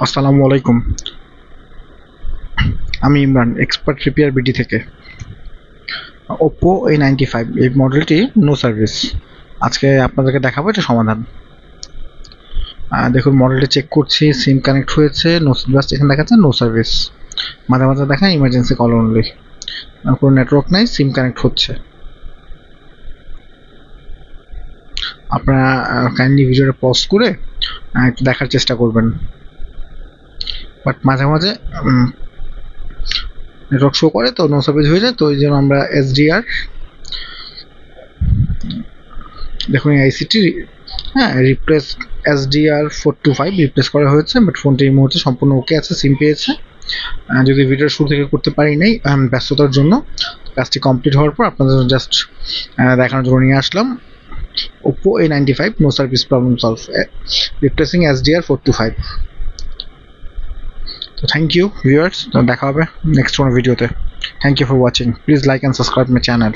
আসসালামু আলাইকুম। আমি ইমরান, এক্সপার্ট রিপেয়ার বিডি থেকে। ওপ্পো A95 এই মডেলটি নো সার্ভিস। আজকে আপনাদেরকে দেখাবো এটা সমাধান। দেখুন মডেলটি চেক করছি, সিম কানেক্ট হয়েছে, নো জাস্ট এখানে দেখাচ্ছে নো সার্ভিস। মাঝে মাঝে দেখায় ইমার্জেন্সি কল অনলি। কোনো নেটওয়ার্ক নাই, সিম কানেক্ট হচ্ছে। আপনারা কাইন্ডলি ভিডিওটা পজ করে একটু দেখার চেষ্টা করবেন। বাট মাঝে মাঝে নেটওয়ার্ক শো করে তো নো সার্ভিস হয়ে যায়, তো এই জন্য আমরা SDR দেখুন এই আইসিটি রিপ্লেস SDR425 রিপ্লেস করা হয়েছে, বাট ফোনটি এই মুহূর্তে সম্পূর্ণ ওকে আছে, সিম পেয়েছে। যদি ভিডিও শুরু থেকে করতে পারি নাই ব্যস্ততার জন্য, কাজটি কমপ্লিট হওয়ার পর আপনাদের জাস্ট দেখানোর জন্য নিয়ে আসলাম। Oppo A95 no service problem solve, replacing SDR425। তো থ্যাংক ইউ ভিউয়ার্স, দেখা হবে নেক্সট কোনো ভিডিওতে। Thank you for watching, please like and subscribe my channel.